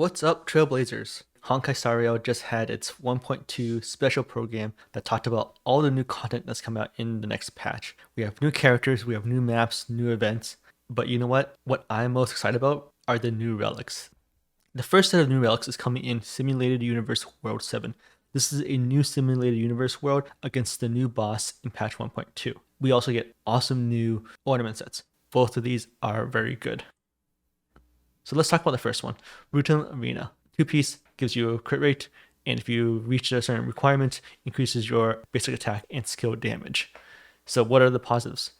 What's up, Trailblazers? Honkai Star Rail just had its 1.2 special program that talked about all the new content that's coming out in the next patch. We have new characters, we have new maps, new events, but you know what? What I'm most excited about are the new relics. The first set of new relics is coming in Simulated Universe World 7. This is a new Simulated Universe world against the new boss in patch 1.2. We also get awesome new ornament sets. Both of these are very good. So let's talk about the first one, Rutilant Arena. 2-piece gives you a crit rate, and if you reach a certain requirement, increases your basic attack and skill damage. So what are the positives?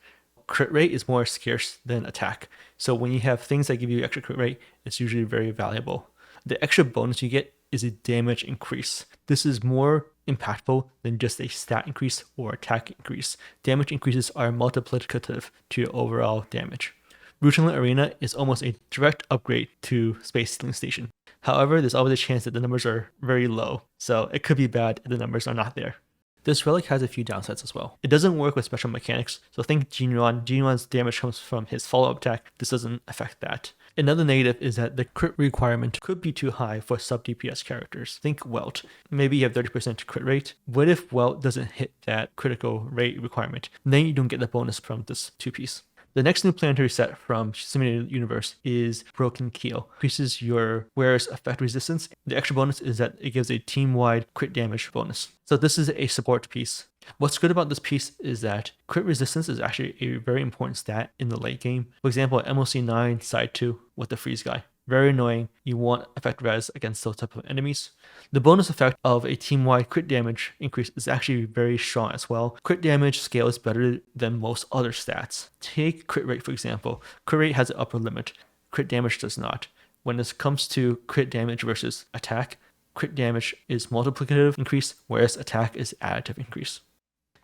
Crit rate is more scarce than attack. So when you have things that give you extra crit rate, it's usually very valuable. The extra bonus you get is a damage increase. This is more impactful than just a stat increase or attack increase. Damage increases are multiplicative to your overall damage. Rutilant Arena is almost a direct upgrade to Space Sealing Station. However, there's always a chance that the numbers are very low, so it could be bad if the numbers are not there. This relic has a few downsides as well. It doesn't work with special mechanics, so think Jinyuan. Jinyuan's damage comes from his follow-up attack. This doesn't affect that. Another negative is that the crit requirement could be too high for sub-DPS characters. Think Welt. Maybe you have 30% crit rate. What if Welt doesn't hit that critical rate requirement? Then you don't get the bonus from this 2-piece. The next new planetary set from Simulated Universe is Broken Keel. Increases your wearer's effect resistance. The extra bonus is that it gives a team-wide crit damage bonus. So this is a support piece. What's good about this piece is that crit resistance is actually a very important stat in the late game. For example, MOC 9 side 2 with the freeze guy. Very annoying. You want effect res against those type of enemies. The bonus effect of a team-wide crit damage increase is actually very strong as well. Crit damage scales better than most other stats. Take crit rate for example. Crit rate has an upper limit. Crit damage does not. When it comes to crit damage versus attack, crit damage is multiplicative increase, whereas attack is additive increase.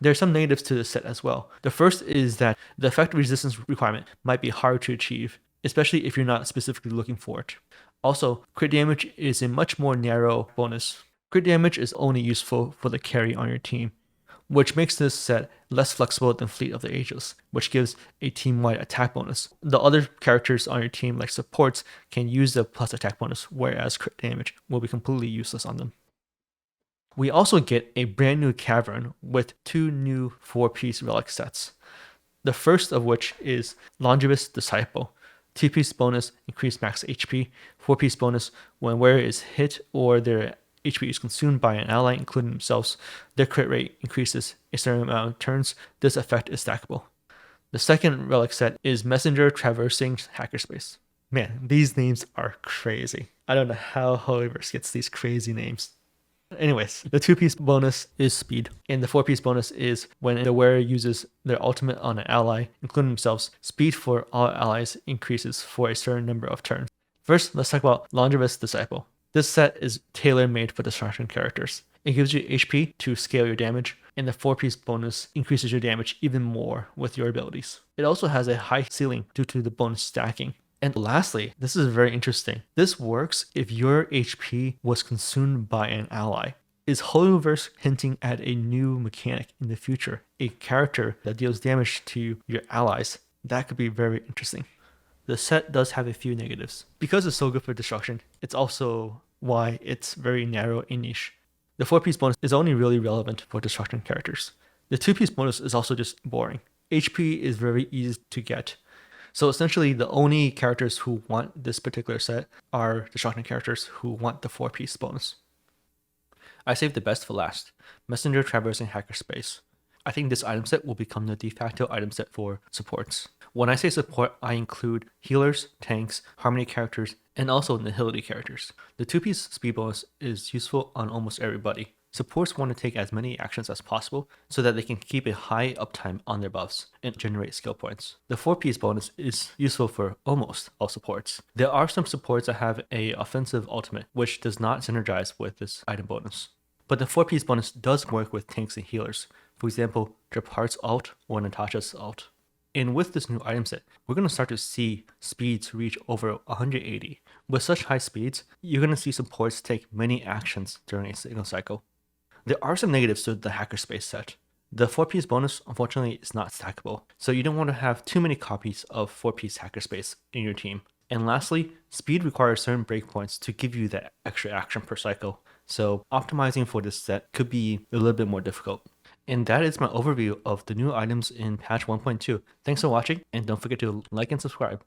There are some negatives to this set as well. The first is that the effect resistance requirement might be hard to achieve, especially if you're not specifically looking for it. Also, crit damage is a much more narrow bonus. Crit damage is only useful for the carry on your team, which makes this set less flexible than Fleet of the Ageless, which gives a team-wide attack bonus. The other characters on your team, like supports, can use the plus attack bonus, whereas crit damage will be completely useless on them. We also get a brand new Cavern with 2 new 4-piece relic sets. The first of which is Longevous Disciple. 2-piece bonus, increased max HP. 4-piece bonus, when wearer is hit or their HP is consumed by an ally, including themselves, their crit rate increases a certain amount of turns. This effect is stackable. The second relic set is Messenger Traversing Hackerspace. Man, these names are crazy. I don't know how Holyverse gets these crazy names. Anyways, the 2-piece bonus is speed, and the 4-piece bonus is when the wearer uses their ultimate on an ally, including themselves, speed for all allies increases for a certain number of turns. First, let's talk about Longevous Disciple. This set is tailor-made for destruction characters. It gives you HP to scale your damage, and the 4-piece bonus increases your damage even more with your abilities. It also has a high ceiling due to the bonus stacking. And lastly, this is very interesting. This works if your HP was consumed by an ally. Is Holyverse hinting at a new mechanic in the future? A character that deals damage to your allies? That could be very interesting. The set does have a few negatives. Because it's so good for destruction, it's also why it's very narrow and niche. The 4-piece bonus is only really relevant for destruction characters. The 2-piece bonus is also just boring. HP is very easy to get. So essentially, the only characters who want this particular set are destruction characters who want the 4-piece bonus. I saved the best for last, Messenger Traversing Hackerspace. I think this item set will become the de facto item set for supports. When I say support, I include healers, tanks, harmony characters, and also nihility characters. The 2-piece speed bonus is useful on almost everybody. Supports want to take as many actions as possible so that they can keep a high uptime on their buffs and generate skill points. The 4-piece bonus is useful for almost all supports. There are some supports that have an offensive ultimate, which does not synergize with this item bonus. But the 4-piece bonus does work with tanks and healers. For example, Drapart's ult or Natasha's ult. And with this new item set, we're going to start to see speeds reach over 180. With such high speeds, you're going to see supports take many actions during a single cycle. There are some negatives to the Hackerspace set. The 4-piece bonus, unfortunately, is not stackable, so you don't want to have too many copies of 4-piece Hackerspace in your team. And lastly, speed requires certain breakpoints to give you that extra action per cycle. So optimizing for this set could be a little bit more difficult. And that is my overview of the new items in patch 1.2. Thanks for watching, and don't forget to like and subscribe.